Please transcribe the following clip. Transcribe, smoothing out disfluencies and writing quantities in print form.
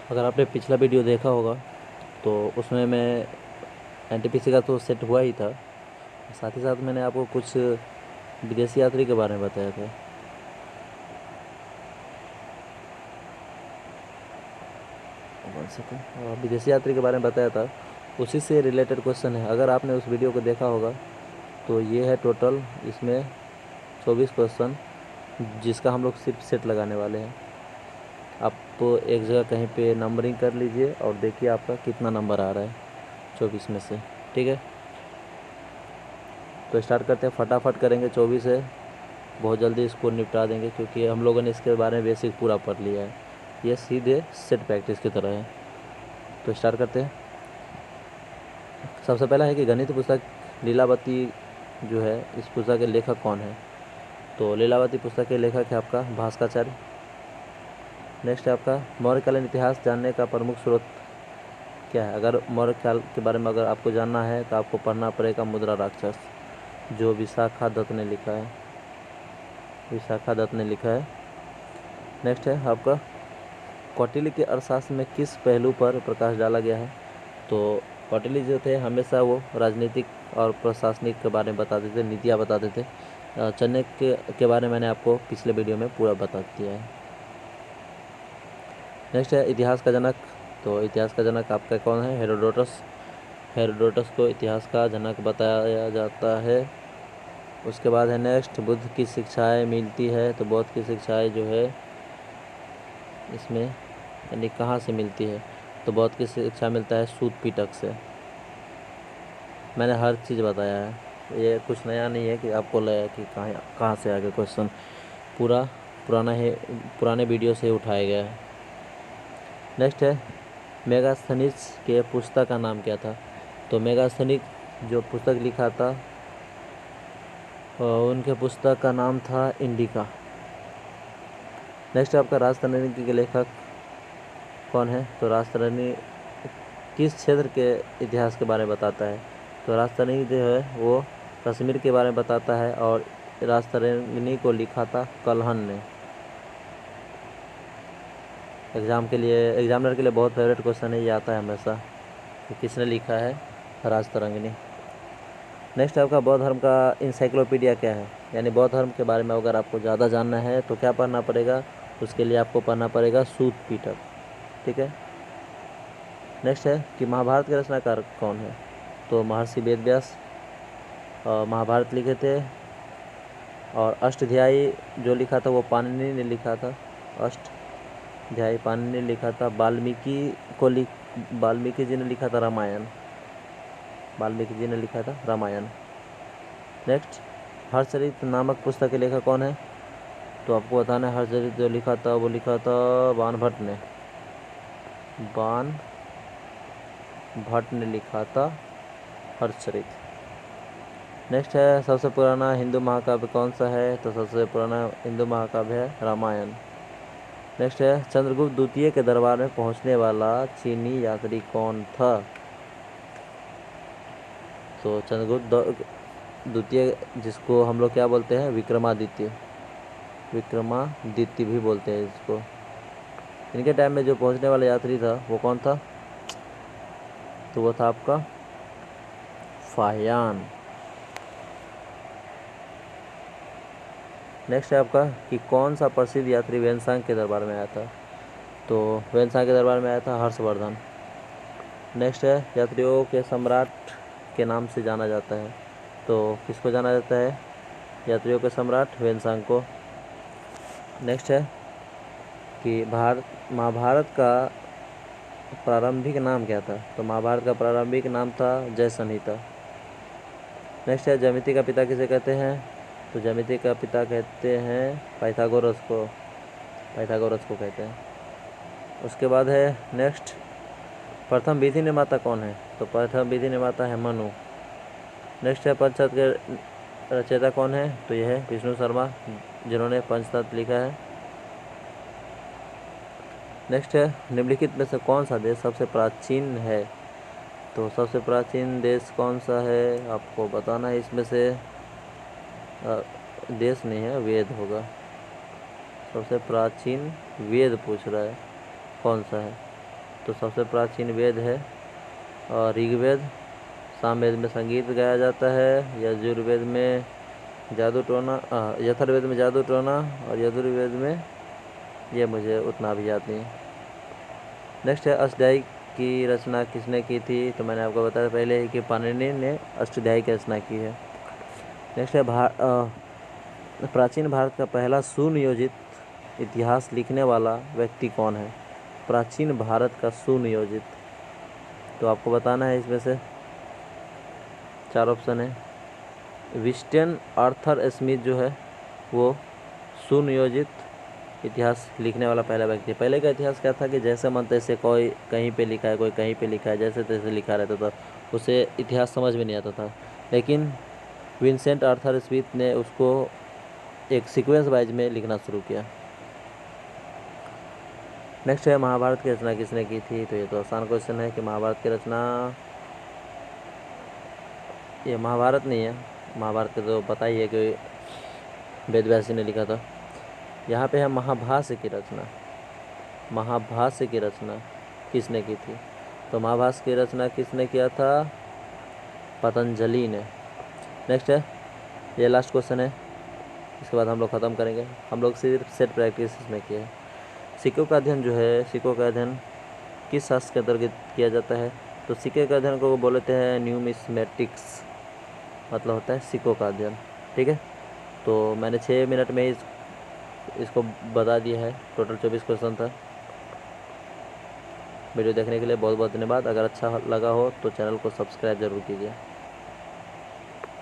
अगर आपने पिछला वीडियो देखा होगा तो उसमें मैं एनटीपीसी का तो सेट हुआ ही था, साथ ही साथ मैंने आपको कुछ विदेशी यात्री के बारे में बताया था। विदेशी यात्री के बारे में बताया था, उसी से रिलेटेड क्वेश्चन है। अगर आपने उस वीडियो को देखा होगा तो ये है टोटल, इसमें 24 क्वेश्चन जिसका हम लोग सिर्फ सेट लगाने वाले हैं। आप तो एक जगह कहीं पे नंबरिंग कर लीजिए और देखिए आपका कितना नंबर आ रहा है 24 में से। ठीक है, तो स्टार्ट करते हैं, फटाफट करेंगे। 24 है, बहुत जल्दी इसको निपटा देंगे क्योंकि हम लोगों ने इसके बारे में बेसिक पूरा पढ़ लिया है। ये सीधे सेट प्रैक्टिस की तरह है। तो स्टार्ट करते हैं। सबसे पहला है कि गणित पुस्तक लीलावती जो है, इस पुस्तक के लेखक कौन है? तो लीलावती पुस्तक के लेखक है आपका भास्कराचार्य। नेक्स्ट है आपका मौर्यकालीन इतिहास जानने का प्रमुख स्रोत क्या है? अगर मौर्यकाल के बारे में अगर आपको जानना है तो आपको पढ़ना पड़ेगा मुद्रा राक्षस, जो विशाखा दत्त ने लिखा है। विशाखा दत्त ने लिखा है। नेक्स्ट है आपका कौटिल्य के अर्थशास्त्र में किस पहलू पर प्रकाश डाला गया है? तो कौटिल्य जो थे हमेशा वो राजनीतिक और प्रशासनिक के बारे में बताते थे, नीतियाँ बताते थे। चाणक्य के बारे में मैंने आपको पिछले वीडियो में पूरा बता दिया है। नेक्स्ट है इतिहास का जनक। तो इतिहास का जनक आपका कौन है? हेरोडोटस। हेरोडोटस को इतिहास का जनक बताया जाता है। उसके बाद है नेक्स्ट बुद्ध की शिक्षाएं मिलती है। तो बौद्ध की शिक्षाएं जो है इसमें यानी कहाँ से मिलती है? तो बौद्ध की शिक्षा मिलता है सूत पिटक से। मैंने हर चीज़ बताया है, ये कुछ नया नहीं है कि आपको लगा कि कहाँ से आगे क्वेश्चन। पूरा पुराने वीडियो से उठाया गया है। नेक्स्ट है मेगास्थनीज के पुस्तक का नाम क्या था? तो मेगास्थनीज जो पुस्तक लिखा था उनके पुस्तक का नाम था इंडिका। नेक्स्ट आपका राजतरंगी के लेखक कौन है? तो राजतरंगी किस क्षेत्र के इतिहास के बारे में बताता है? तो राजतरंगी जो है वो कश्मीर के बारे में बताता है और राजतरंगी को लिखा था कल्हण ने। एग्जामिनर के लिए बहुत फेवरेट क्वेश्चन है, ये आता है हमेशा कि किसने लिखा है? राजतरंगिणी। नेक्स्ट आपका बौद्ध धर्म का इंसाइक्लोपीडिया क्या है? यानी बौद्ध धर्म के बारे में अगर आपको ज़्यादा जानना है तो क्या पढ़ना पड़ेगा? उसके लिए आपको पढ़ना पड़ेगा सूत पिटक। ठीक है। नेक्स्ट है कि महाभारत के रचनाकार कौन है? तो महर्षि वेदव्यास महाभारत लिखे थे। और अष्टाध्यायी जो लिखा था वो पाणिनि ने लिखा था। अष्टाध्यायी पाणिनि ने लिखा था। वाल्मीकि जी ने लिखा था रामायण। वाल्मीकि जी ने लिखा था रामायण। नेक्स्ट हर्षचरित नामक पुस्तक के लेखक कौन है? तो आपको बताना है हर्षचरित जो लिखा था वो लिखा था बाणभट्ट ने। बाणभट्ट ने लिखा था हर्षचरित। नेक्स्ट है सबसे पुराना हिंदू महाकाव्य कौन सा है? तो सबसे पुराना हिंदू महाकाव्य है रामायण। नेक्स्ट है चंद्रगुप्त द्वितीय के दरबार में पहुंचने वाला चीनी यात्री कौन था? तो चंद्रगुप्त द्वितीय जिसको हम लोग क्या बोलते हैं? विक्रमादित्य। विक्रमादित्य भी बोलते हैं इसको। इनके टाइम में जो पहुंचने वाला यात्री था वो कौन था? तो वो था आपका फाहियान। नेक्स्ट है आपका कि कौन सा प्रसिद्ध यात्री वेनसांग के दरबार में आया था? तो वेनसांग के दरबार में आया था हर्षवर्धन। नेक्स्ट है यात्रियों के सम्राट के नाम से जाना जाता है। तो किसको जाना जाता है? यात्रियों के सम्राट वेनसांग को। नेक्स्ट है कि महाभारत का प्रारंभिक नाम क्या था? तो महाभारत का प्रारंभिक नाम था जय संहिता। नेक्स्ट है ज्यामिति का पिता किसे कहते हैं? तो ज्यामिति का पिता कहते हैं पाइथागोरस को। पाइथागोरस को कहते हैं। उसके बाद है नेक्स्ट प्रथम विधि निर्माता कौन है? तो प्रथम विधि निर्माता है मनु। नेक्स्ट है पंचतत्व के रचयिता कौन है? तो यह है विष्णु शर्मा, जिन्होंने पंचतत्व लिखा है। नेक्स्ट है निम्नलिखित में से कौन सा देश सबसे प्राचीन है? तो सबसे प्राचीन देश कौन सा है आपको बताना है। इसमें से देश नहीं है, वेद होगा। सबसे प्राचीन वेद पूछ रहा है कौन सा है? तो सबसे प्राचीन वेद है ऋग्वेद। सामवेद में संगीत गाया जाता है। यजुर्वेद में जादू टोना, यथर्वेद में जादू टोना, और यजुर्वेद में ये मुझे उतना भी याद नहीं। नेक्स्ट है अष्टाध्यायी की रचना किसने की थी? तो मैंने आपको बताया पहले ही कि पाणिनि ने अष्टाध्यायी की रचना की है। नेक्स्ट है प्राचीन भारत का पहला सुनियोजित इतिहास लिखने वाला व्यक्ति कौन है? प्राचीन भारत का सुनियोजित, तो आपको बताना है। इसमें से 4 ऑप्शन है। विस्टन आर्थर स्मिथ जो है वो सुनियोजित इतिहास लिखने वाला पहला व्यक्ति। पहले का इतिहास क्या था कि जैसे मन तैसे, कोई कहीं पे लिखा है, कोई कहीं पे लिखा है, जैसे तैसे लिखा रहता था, उसे इतिहास समझ में नहीं आता था। लेकिन विंसेंट आर्थर स्मिथ ने उसको एक सीक्वेंस वाइज में लिखना शुरू किया। नेक्स्ट है महाभारत की रचना किसने की थी? तो ये तो आसान क्वेश्चन है कि महाभारत की रचना, ये महाभारत नहीं है, महाभारत का तो पता ही है कि वेदव्यास ने लिखा था। यहाँ पे है महाभाष्य की रचना। महाभाष्य की रचना किसने की थी? तो महाभाष्य की रचना किसने किया था? पतंजलि ने। नेक्स्ट है, ये लास्ट क्वेश्चन है, इसके बाद हम लोग ख़त्म करेंगे। हम लोग सिर्फ सेट प्रैक्टिस इसमें किए हैं। सिक्कों का अध्ययन जो है, सिक्कों का अध्ययन किस शास्त्र के अंतर्गत किया जाता है? तो सिक्के का अध्ययन को बोलते हैं न्यूमिस्मेटिक्स, मतलब होता है सिक्कों का अध्ययन। ठीक है, तो मैंने 6 मिनट में इसको बता दिया है। टोटल 24 क्वेश्चन था। वीडियो देखने के लिए बहुत बहुत धन्यवाद। अगर अच्छा लगा हो तो चैनल को सब्सक्राइब ज़रूर कीजिए।